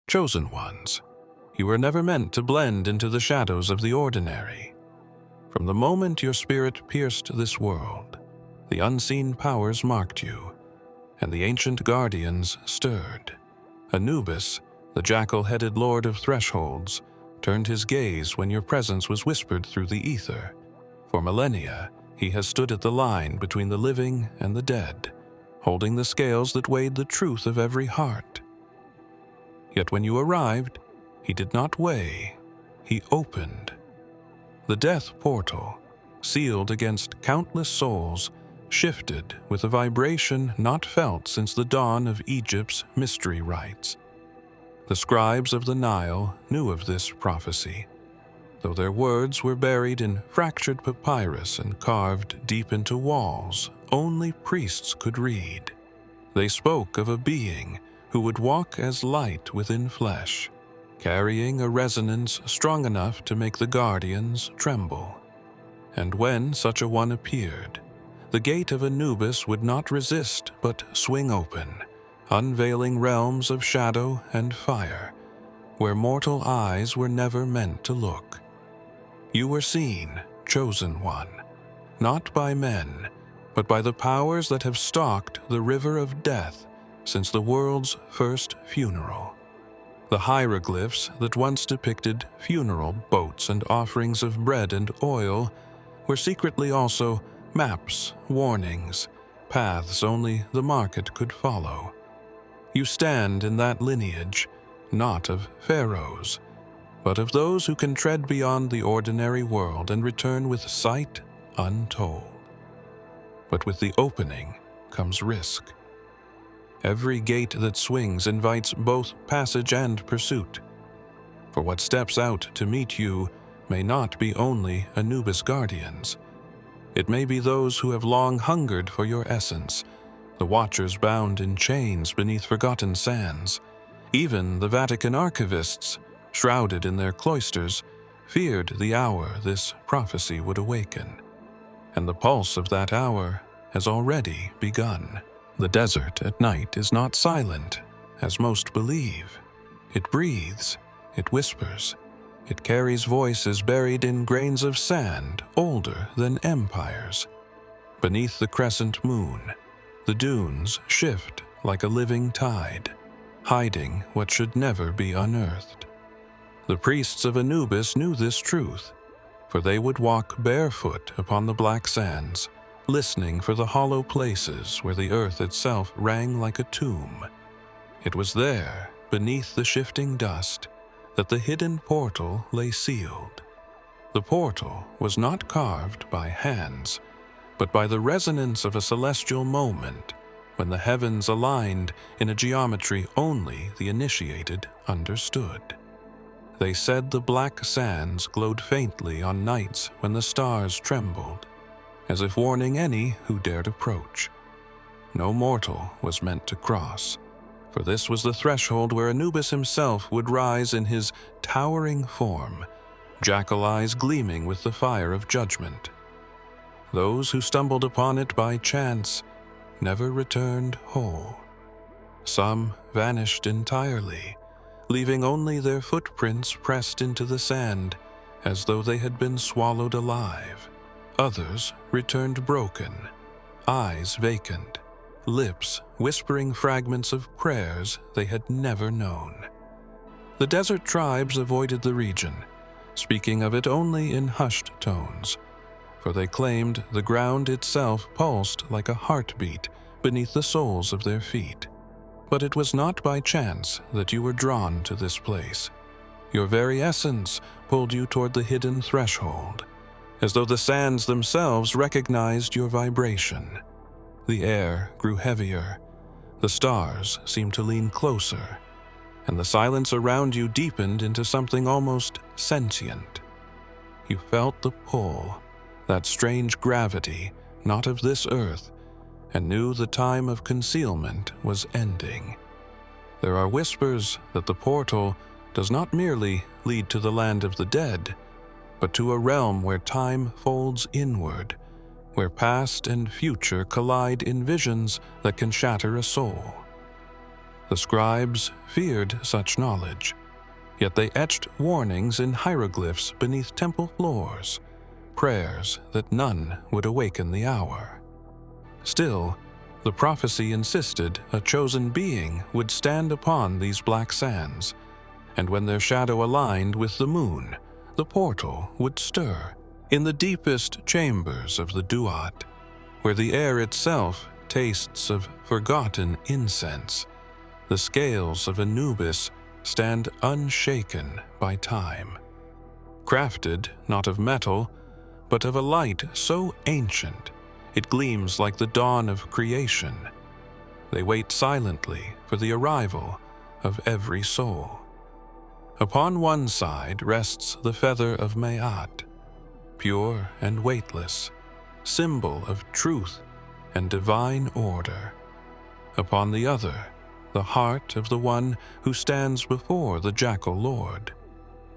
Chosen ones, you were never meant to blend into the shadows of the ordinary. From the moment your spirit pierced this world, the unseen powers marked you, and the ancient guardians stirred. Anubis, the jackal-headed lord of thresholds, turned his gaze when your presence was whispered through the ether. For millennia, he has stood at the line between the living and the dead, holding the scales that weighed the truth of every heart. Yet when you arrived, he did not weigh, he opened. The death portal, sealed against countless souls, shifted with a vibration not felt since the dawn of Egypt's mystery rites. The scribes of the Nile knew of this prophecy, though their words were buried in fractured papyrus and carved deep into walls only priests could read. They spoke of a being who would walk as light within flesh, carrying a resonance strong enough to make the guardians tremble. And when such a one appeared, the Gate of Anubis would not resist but swing open, unveiling realms of shadow and fire, where mortal eyes were never meant to look. You were seen, chosen one, not by men, but by the powers that have stalked the river of death since the world's first funeral. The hieroglyphs that once depicted funeral boats and offerings of bread and oil were secretly also maps, warnings, paths only the market could follow. You stand in that lineage, not of pharaohs, but of those who can tread beyond the ordinary world and return with sight untold. But with the opening comes risk. Every gate that swings invites both passage and pursuit. For what steps out to meet you may not be only Anubis guardians. It may be those who have long hungered for your essence, the watchers bound in chains beneath forgotten sands. Even the Vatican archivists, shrouded in their cloisters, feared the hour this prophecy would awaken. And the pulse of that hour has already begun. The desert at night is not silent, as most believe. It breathes, it whispers, it carries voices buried in grains of sand older than empires. Beneath the crescent moon, the dunes shift like a living tide, hiding what should never be unearthed. The priests of Anubis knew this truth, for they would walk barefoot upon the black sands, listening for the hollow places where the earth itself rang like a tomb. It was there, beneath the shifting dust, that the hidden portal lay sealed. The portal was not carved by hands, but by the resonance of a celestial moment when the heavens aligned in a geometry only the initiated understood. They said the black sands glowed faintly on nights when the stars trembled, as if warning any who dared approach. No mortal was meant to cross, for this was the threshold where Anubis himself would rise in his towering form, jackal eyes gleaming with the fire of judgment. Those who stumbled upon it by chance never returned whole. Some vanished entirely, leaving only their footprints pressed into the sand as though they had been swallowed alive. Others returned broken, eyes vacant, lips whispering fragments of prayers they had never known. The desert tribes avoided the region, speaking of it only in hushed tones, for they claimed the ground itself pulsed like a heartbeat beneath the soles of their feet. But it was not by chance that you were drawn to this place. Your very essence pulled you toward the hidden threshold, as though the sands themselves recognized your vibration. The air grew heavier, the stars seemed to lean closer, and the silence around you deepened into something almost sentient. You felt the pull, that strange gravity, not of this earth, and knew the time of concealment was ending. There are whispers that the portal does not merely lead to the land of the dead, but to a realm where time folds inward, where past and future collide in visions that can shatter a soul. The scribes feared such knowledge, yet they etched warnings in hieroglyphs beneath temple floors, prayers that none would awaken the hour. Still, the prophecy insisted a chosen being would stand upon these black sands, and when their shadow aligned with the moon, the portal would stir. In the deepest chambers of the Duat, where the air itself tastes of forgotten incense, the scales of Anubis stand unshaken by time. Crafted not of metal, but of a light so ancient it gleams like the dawn of creation. They wait silently for the arrival of every soul. Upon one side rests the feather of Maat, pure and weightless, symbol of truth and divine order. Upon the other, the heart of the one who stands before the Jackal Lord.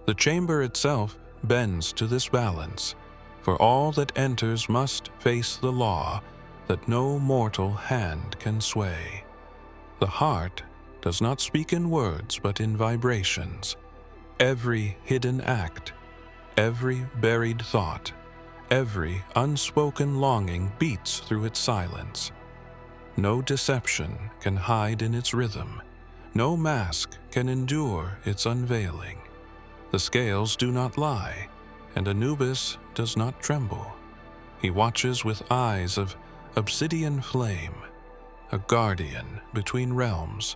The chamber itself bends to this balance, for all that enters must face the law that no mortal hand can sway. The heart does not speak in words but in vibrations. Every hidden act, every buried thought, every unspoken longing beats through its silence. No deception can hide in its rhythm. No mask can endure its unveiling. The scales do not lie, and Anubis does not tremble. He watches with eyes of obsidian flame, a guardian between realms,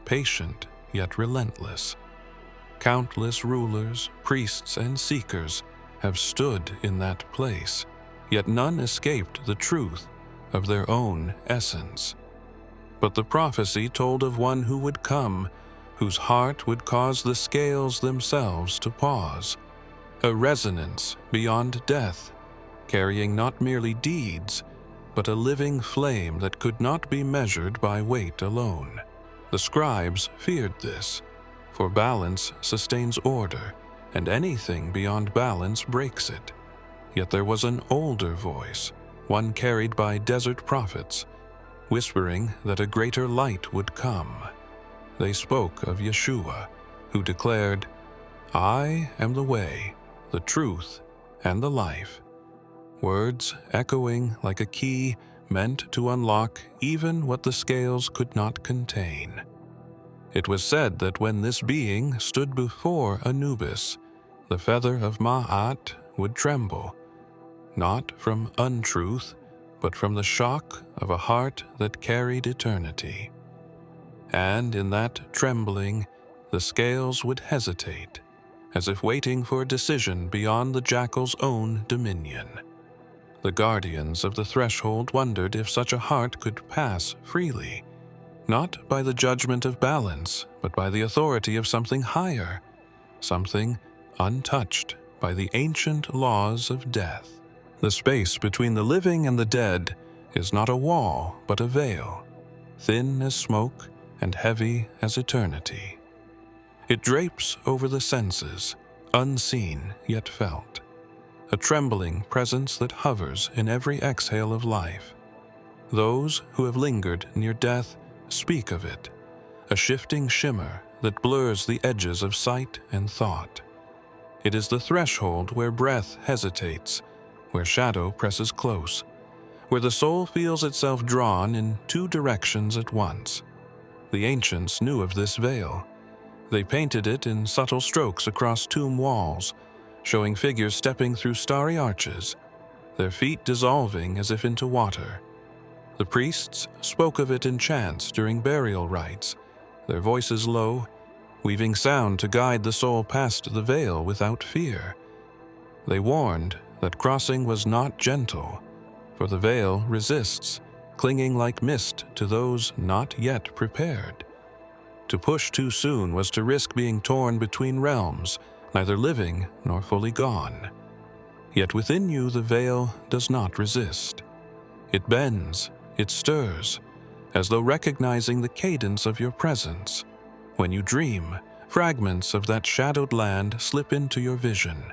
patient yet relentless. Countless rulers, priests, and seekers have stood in that place, yet none escaped the truth of their own essence. But the prophecy told of one who would come, whose heart would cause the scales themselves to pause, a resonance beyond death, carrying not merely deeds, but a living flame that could not be measured by weight alone. The scribes feared this, for balance sustains order, and anything beyond balance breaks it. Yet there was an older voice, one carried by desert prophets, whispering that a greater light would come. They spoke of Yeshua, who declared, "I am the way, the truth, and the life," words echoing like a key meant to unlock even what the scales could not contain. It was said that when this being stood before Anubis, the feather of Maat would tremble, not from untruth, but from the shock of a heart that carried eternity. And in that trembling, the scales would hesitate, as if waiting for a decision beyond the jackal's own dominion. The guardians of the threshold wondered if such a heart could pass freely, not by the judgment of balance, but by the authority of something higher, something untouched by the ancient laws of death. The space between the living and the dead is not a wall, but a veil, thin as smoke and heavy as eternity. It drapes over the senses, unseen yet felt, a trembling presence that hovers in every exhale of life. Those who have lingered near death speak of it, a shifting shimmer that blurs the edges of sight and thought. It is the threshold where breath hesitates, where shadow presses close, where the soul feels itself drawn in two directions at once. The ancients knew of this veil. They painted it in subtle strokes across tomb walls, showing figures stepping through starry arches, their feet dissolving as if into water. The priests spoke of it in chants during burial rites, their voices low, weaving sound to guide the soul past the veil without fear. They warned that crossing was not gentle, for the veil resists, clinging like mist to those not yet prepared. To push too soon was to risk being torn between realms, neither living nor fully gone. Yet within you the veil does not resist. It bends, it stirs, as though recognizing the cadence of your presence. When you dream, fragments of that shadowed land slip into your vision.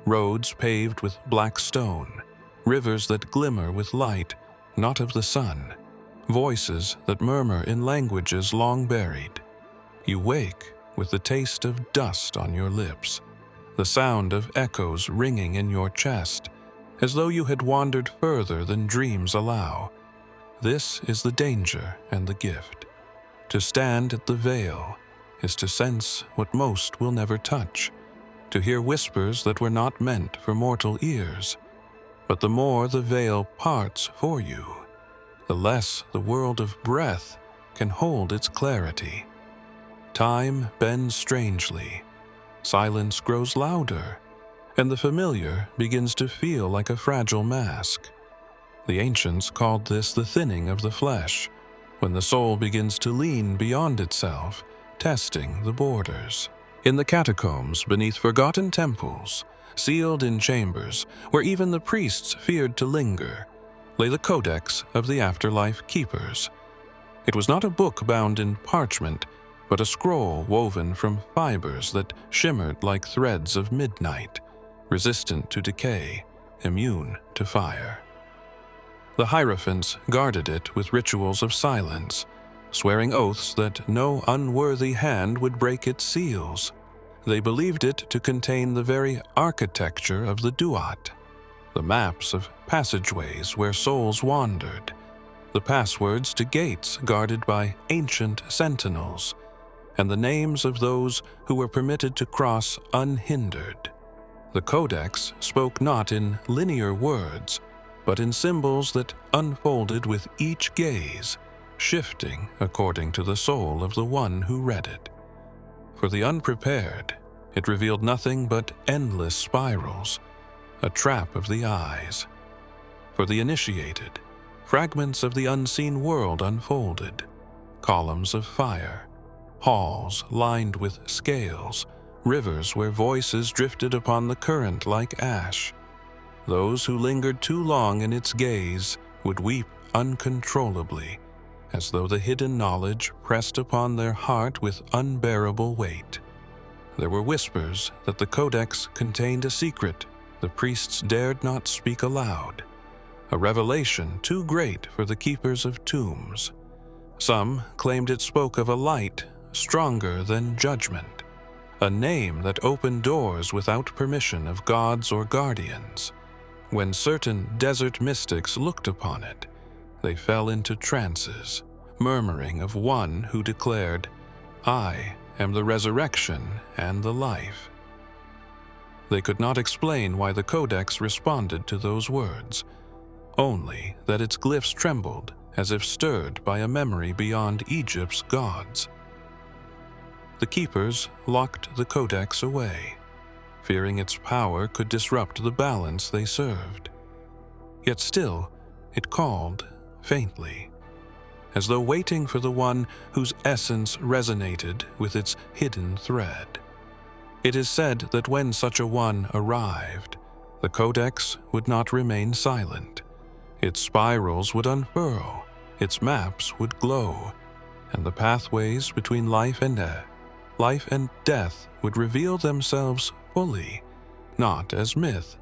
Roads paved with black stone, rivers that glimmer with light, not of the sun, voices that murmur in languages long buried. You wake with the taste of dust on your lips, the sound of echoes ringing in your chest, as though you had wandered further than dreams allow. This is the danger and the gift. To stand at the veil is to sense what most will never touch, to hear whispers that were not meant for mortal ears. But the more the veil parts for you, the less the world of breath can hold its clarity. Time bends strangely, silence grows louder, and the familiar begins to feel like a fragile mask. The ancients called this the thinning of the flesh, when the soul begins to lean beyond itself, testing the borders. In the catacombs beneath forgotten temples, sealed in chambers where even the priests feared to linger, lay the codex of the afterlife keepers. It was not a book bound in parchment, but a scroll woven from fibers that shimmered like threads of midnight, resistant to decay, immune to fire. The hierophants guarded it with rituals of silence, swearing oaths that no unworthy hand would break its seals. They believed it to contain the very architecture of the Duat, the maps of passageways where souls wandered, the passwords to gates guarded by ancient sentinels, and the names of those who were permitted to cross unhindered. The Codex spoke not in linear words, but in symbols that unfolded with each gaze, shifting according to the soul of the one who read it. For the unprepared, it revealed nothing but endless spirals, a trap of the eyes. For the initiated, fragments of the unseen world unfolded, columns of fire, halls lined with scales, rivers where voices drifted upon the current like ash. Those who lingered too long in its gaze would weep uncontrollably, as though the hidden knowledge pressed upon their heart with unbearable weight. There were whispers that the Codex contained a secret the priests dared not speak aloud, a revelation too great for the keepers of tombs. Some claimed it spoke of a light stronger than judgment, a name that opened doors without permission of gods or guardians. When certain desert mystics looked upon it, they fell into trances, murmuring of one who declared, "I am the resurrection and the life." They could not explain why the Codex responded to those words, only that its glyphs trembled as if stirred by a memory beyond Egypt's gods. The keepers locked the Codex away, fearing its power could disrupt the balance they served. Yet still, it called faintly, as though waiting for the one whose essence resonated with its hidden thread. It is said that when such a one arrived, the Codex would not remain silent. Its spirals would unfurl, its maps would glow, and the pathways between life and death would reveal themselves fully, not as myth,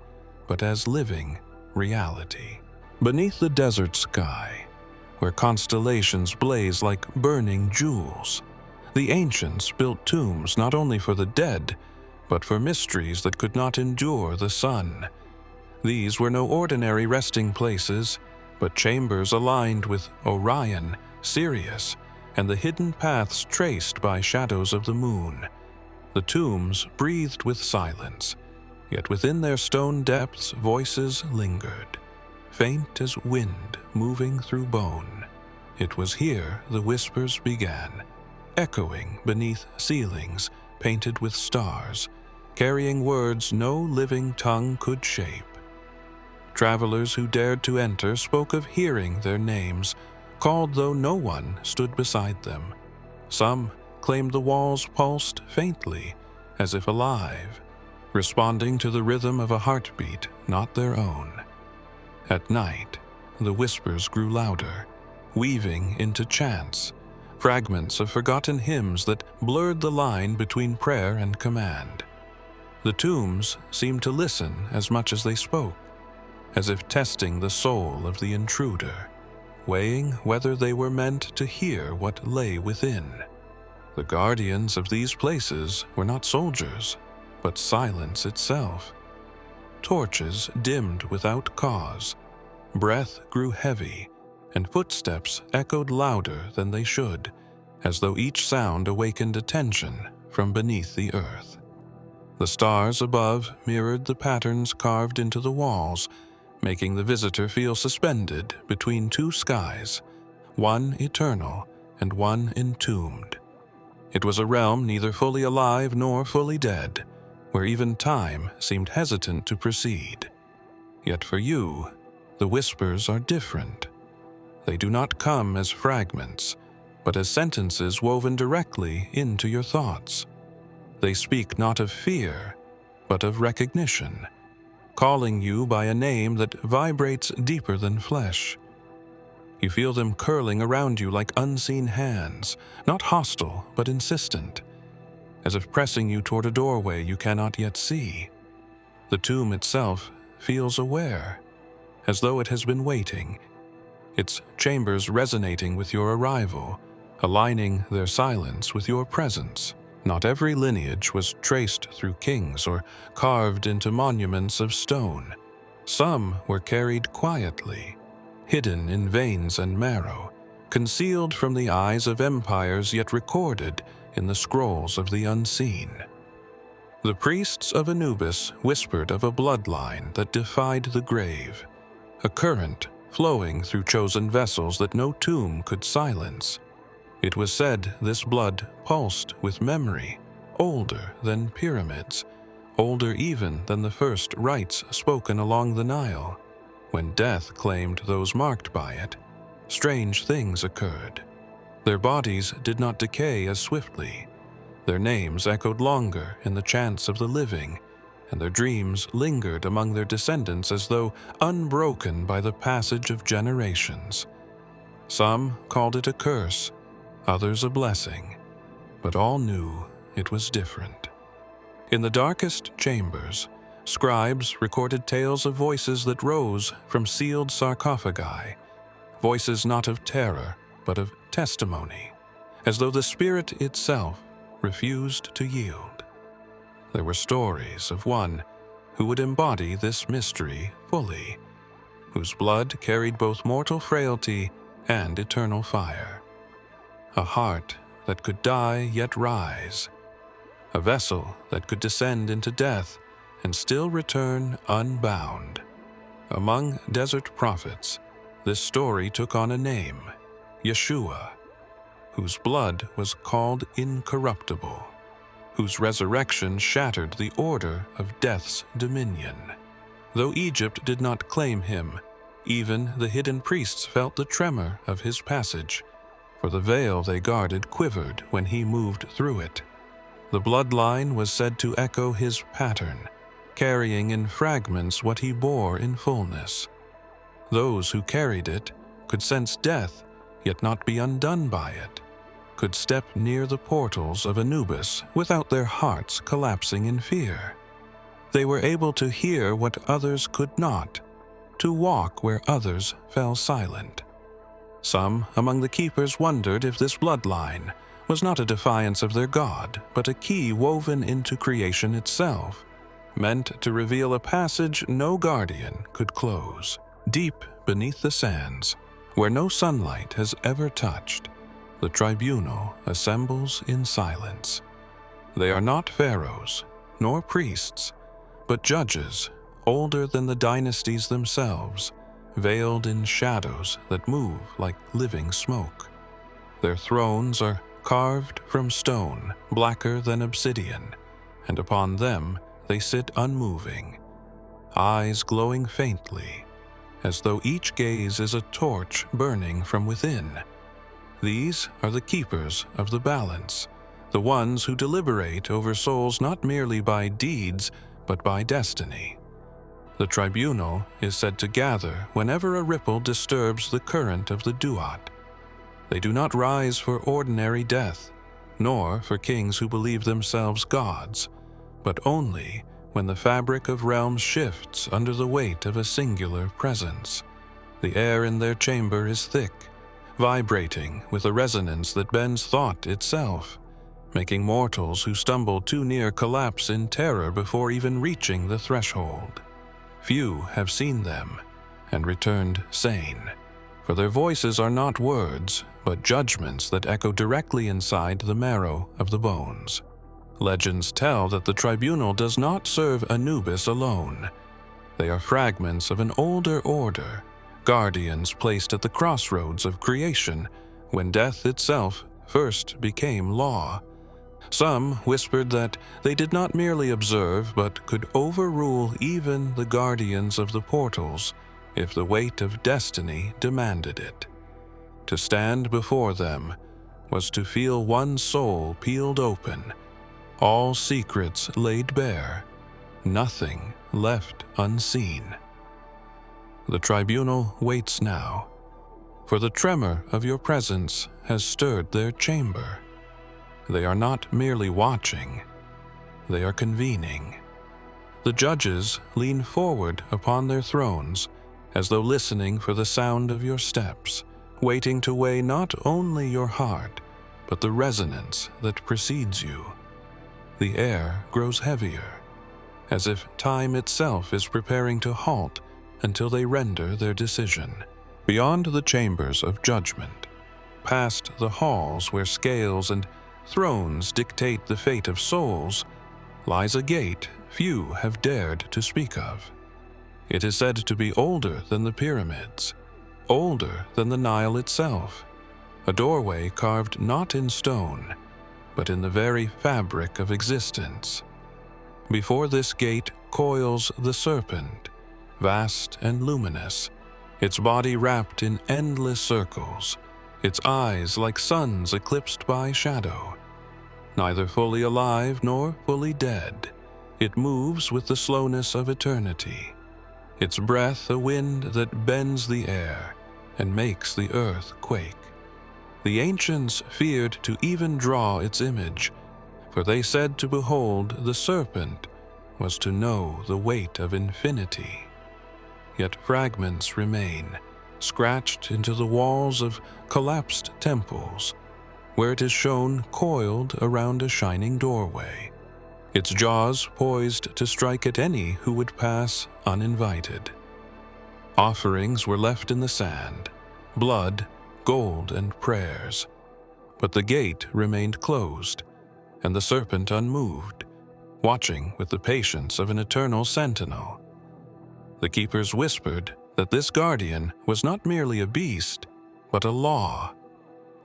but as living reality. Beneath the desert sky, where constellations blaze like burning jewels, the ancients built tombs not only for the dead, but for mysteries that could not endure the sun. These were no ordinary resting places, but chambers aligned with Orion, Sirius, and the hidden paths traced by shadows of the moon. The tombs breathed with silence, yet within their stone depths voices lingered, faint as wind moving through bone. It was here the whispers began, echoing beneath ceilings painted with stars, carrying words no living tongue could shape. Travelers who dared to enter spoke of hearing their names, called though no one stood beside them. Some claimed the walls pulsed faintly, as if alive, responding to the rhythm of a heartbeat not their own. At night, the whispers grew louder, weaving into chants, fragments of forgotten hymns that blurred the line between prayer and command. The tombs seemed to listen as much as they spoke, as if testing the soul of the intruder. weighing whether they were meant to hear what lay within. The guardians of these places were not soldiers, but silence itself. Torches dimmed without cause, breath grew heavy, and footsteps echoed louder than they should, as though each sound awakened attention from beneath the earth. The stars above mirrored the patterns carved into the walls, making the visitor feel suspended between two skies, one eternal and one entombed. It was a realm neither fully alive nor fully dead, where even time seemed hesitant to proceed. Yet for you, the whispers are different. They do not come as fragments, but as sentences woven directly into your thoughts. They speak not of fear, but of recognition, calling you by a name that vibrates deeper than flesh. You feel them curling around you like unseen hands, not hostile but insistent, as if pressing you toward a doorway you cannot yet see. The tomb itself feels aware, as though it has been waiting, its chambers resonating with your arrival, aligning their silence with your presence. Not every lineage was traced through kings or carved into monuments of stone. Some were carried quietly, hidden in veins and marrow, concealed from the eyes of empires yet recorded in the scrolls of the unseen. The priests of Anubis whispered of a bloodline that defied the grave, a current flowing through chosen vessels that no tomb could silence. It was said this blood pulsed with memory, older than pyramids, older even than the first rites spoken along the Nile. When death claimed those marked by it, strange things occurred. Their bodies did not decay as swiftly. Their names echoed longer in the chants of the living, and their dreams lingered among their descendants as though unbroken by the passage of generations. Some called it a curse, others a blessing, but all knew it was different. In the darkest chambers, scribes recorded tales of voices that rose from sealed sarcophagi, voices not of terror, but of testimony, as though the spirit itself refused to yield. There were stories of one who would embody this mystery fully, whose blood carried both mortal frailty and eternal fire. A heart that could die yet rise, a vessel that could descend into death and still return unbound. Among desert prophets, this story took on a name, Yeshua, whose blood was called incorruptible, whose resurrection shattered the order of death's dominion. Though Egypt did not claim him, even the hidden priests felt the tremor of his passage, for the veil they guarded quivered when he moved through it. The bloodline was said to echo his pattern, carrying in fragments what he bore in fullness. Those who carried it could sense death, yet not be undone by it, could step near the portals of Anubis without their hearts collapsing in fear. They were able to hear what others could not, to walk where others fell silent. Some among the keepers wondered if this bloodline was not a defiance of their god, but a key woven into creation itself, meant to reveal a passage no guardian could close. Deep beneath the sands, where no sunlight has ever touched, the tribunal assembles in silence. They are not pharaohs, nor priests, but judges, older than the dynasties themselves, veiled in shadows that move like living smoke. Their thrones are carved from stone, blacker than obsidian, and upon them they sit unmoving, eyes glowing faintly, as though each gaze is a torch burning from within. These are the keepers of the balance, the ones who deliberate over souls not merely by deeds, but by destiny. The tribunal is said to gather whenever a ripple disturbs the current of the duat. They do not rise for ordinary death, nor for kings who believe themselves gods, but only when the fabric of realms shifts under the weight of a singular presence. The air in their chamber is thick, vibrating with a resonance that bends thought itself, making mortals who stumble too near collapse in terror before even reaching the threshold. Few have seen them and returned sane, for their voices are not words, but judgments that echo directly inside the marrow of the bones. Legends tell that the tribunal does not serve Anubis alone. They are fragments of an older order, guardians placed at the crossroads of creation when death itself first became law. Some whispered that they did not merely observe but could overrule even the guardians of the portals if the weight of destiny demanded it. To stand before them was to feel one's soul peeled open, all secrets laid bare, nothing left unseen. The tribunal waits now, for the tremor of your presence has stirred their chamber. They are not merely watching, they are convening. The judges lean forward upon their thrones, as though listening for the sound of your steps, waiting to weigh not only your heart, but the resonance that precedes you. The air grows heavier, as if time itself is preparing to halt until they render their decision. Beyond the chambers of judgment, past the halls where scales and thrones dictate the fate of souls, lies a gate few have dared to speak of. It is said to be older than the pyramids, older than the Nile itself, a doorway carved not in stone, but in the very fabric of existence. Before this gate coils the serpent, vast and luminous, its body wrapped in endless circles, its eyes like suns eclipsed by shadow. Neither fully alive nor fully dead, it moves with the slowness of eternity, its breath a wind that bends the air and makes the earth quake. The ancients feared to even draw its image, for they said to behold the serpent was to know the weight of infinity. Yet fragments remain, scratched into the walls of collapsed temples, where it is shown coiled around a shining doorway, its jaws poised to strike at any who would pass uninvited. Offerings were left in the sand, blood, gold, and prayers, but the gate remained closed, and the serpent unmoved, watching with the patience of an eternal sentinel. The keepers whispered that this guardian was not merely a beast, but a law,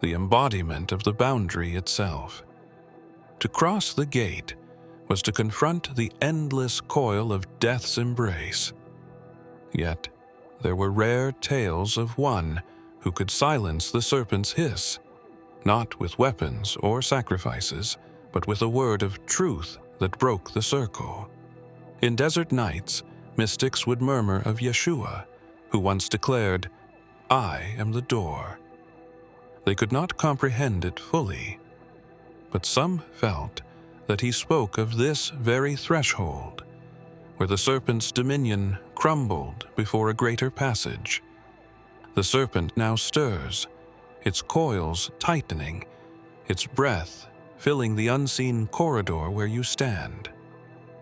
the embodiment of the boundary itself. To cross the gate was to confront the endless coil of death's embrace. Yet there were rare tales of one who could silence the serpent's hiss, not with weapons or sacrifices, but with a word of truth that broke the circle. In desert nights, mystics would murmur of Yeshua, who once declared, "I am the door." They could not comprehend it fully, but some felt that he spoke of this very threshold, where the serpent's dominion crumbled before a greater passage. The serpent now stirs, its coils tightening, its breath filling the unseen corridor where you stand.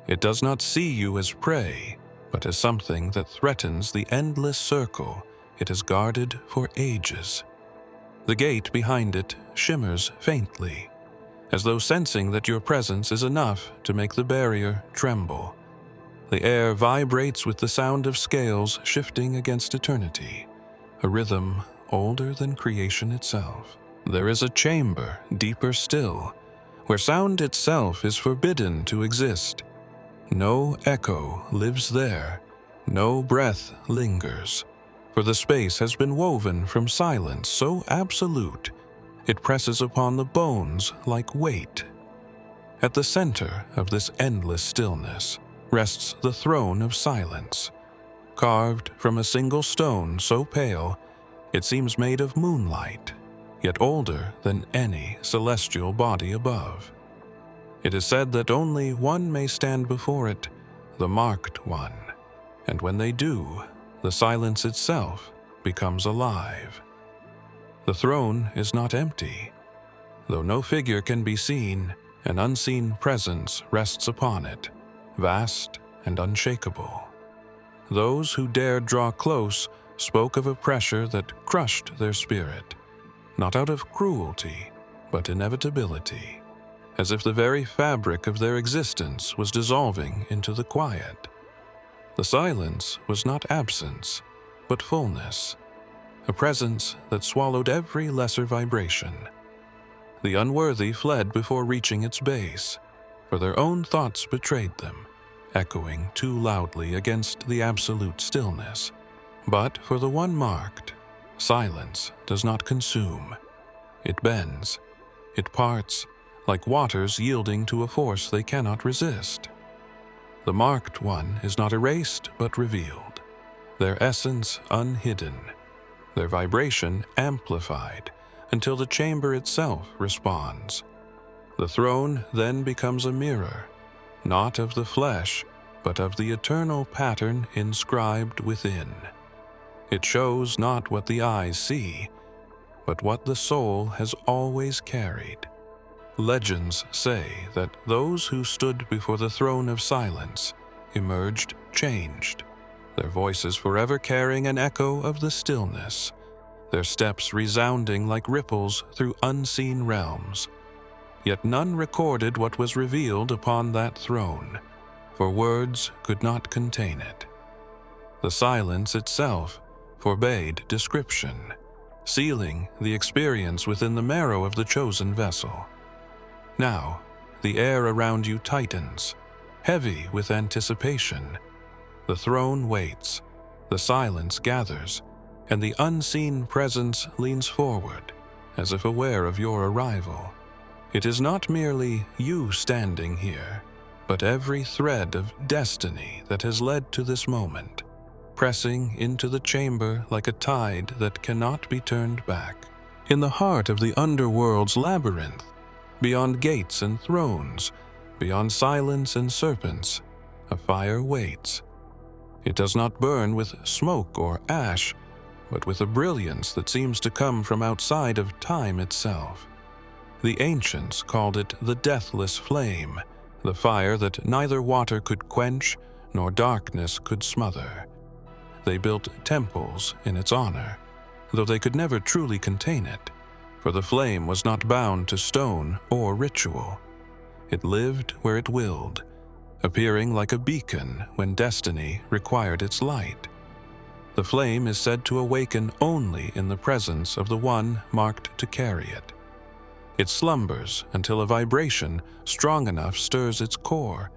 It does not see you as prey, but as something that threatens the endless circle it has guarded for ages. The gate behind it shimmers faintly, as though sensing that your presence is enough to make the barrier tremble. The air vibrates with the sound of scales shifting against eternity, a rhythm older than creation itself. There is a chamber deeper still, where sound itself is forbidden to exist. No echo lives there, no breath lingers, for the space has been woven from silence so absolute it presses upon the bones like weight. At the center of this endless stillness rests the throne of silence, carved from a single stone so pale it seems made of moonlight, yet older than any celestial body above. It is said that only one may stand before it, the marked one, and when they do, the silence itself becomes alive. The throne is not empty. Though no figure can be seen, an unseen presence rests upon it, vast and unshakable. Those who dared draw close spoke of a pressure that crushed their spirit, not out of cruelty, but inevitability, as if the very fabric of their existence was dissolving into the quiet. The silence was not absence, but fullness, a presence that swallowed every lesser vibration. The unworthy fled before reaching its base, for their own thoughts betrayed them, echoing too loudly against the absolute stillness. But for the one marked, silence does not consume. It bends, it parts, like waters yielding to a force they cannot resist. The marked one is not erased but revealed, their essence unhidden, their vibration amplified until the chamber itself responds. The throne then becomes a mirror, not of the flesh, but of the eternal pattern inscribed within. It shows not what the eyes see, but what the soul has always carried. Legends say that those who stood before the throne of silence emerged changed, their voices forever carrying an echo of the stillness, their steps resounding like ripples through unseen realms. Yet none recorded what was revealed upon that throne, for words could not contain it. The silence itself forbade description, sealing the experience within the marrow of the chosen vessel. Now, the air around you tightens, heavy with anticipation. The throne waits, the silence gathers, and the unseen presence leans forward, as if aware of your arrival. It is not merely you standing here, but every thread of destiny that has led to this moment, pressing into the chamber like a tide that cannot be turned back. In the heart of the underworld's labyrinth, beyond gates and thrones, beyond silence and serpents, a fire waits. It does not burn with smoke or ash, but with a brilliance that seems to come from outside of time itself. The ancients called it the deathless flame, the fire that neither water could quench nor darkness could smother. They built temples in its honor, though they could never truly contain it, for the flame was not bound to stone or ritual. It lived where it willed, appearing like a beacon when destiny required its light. The flame is said to awaken only in the presence of the one marked to carry it. It slumbers until a vibration strong enough stirs its core,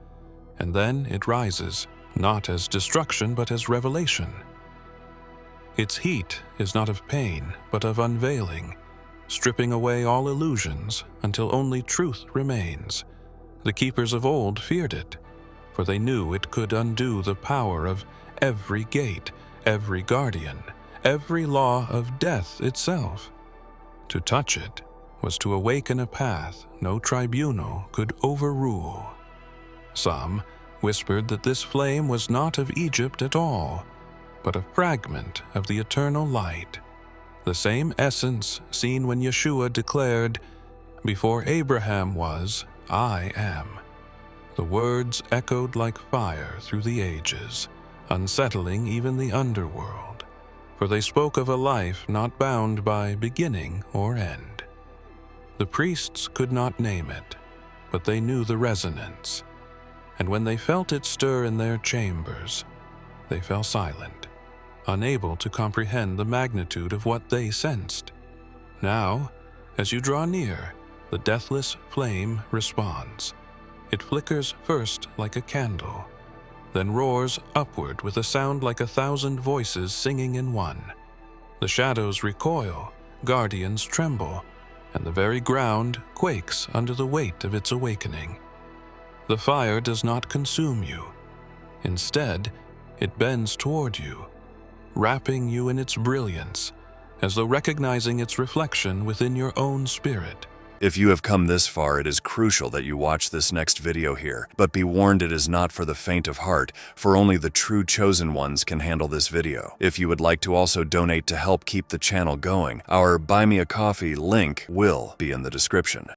and then it rises, not as destruction but as revelation. Its heat is not of pain but of unveiling, stripping away all illusions until only truth remains. The keepers of old feared it, for they knew it could undo the power of every gate, every guardian, every law of death itself. To touch it was to awaken a path no tribunal could overrule. Some whispered that this flame was not of Egypt at all, but a fragment of the eternal light, the same essence seen when Yeshua declared, "Before Abraham was, I am." The words echoed like fire through the ages, unsettling even the underworld, for they spoke of a life not bound by beginning or end. The priests could not name it, but they knew the resonance, and when they felt it stir in their chambers, they fell silent, unable to comprehend the magnitude of what they sensed. Now, as you draw near, the deathless flame responds. It flickers first like a candle, then roars upward with a sound like 1,000 voices singing in one. The shadows recoil, guardians tremble, and the very ground quakes under the weight of its awakening. The fire does not consume you. Instead, it bends toward you, wrapping you in its brilliance, as though recognizing its reflection within your own spirit. If you have come this far, it is crucial that you watch this next video here. But be warned, it is not for the faint of heart, for only the true chosen ones can handle this video. If you would like to also donate to help keep the channel going, our Buy Me a Coffee link will be in the description.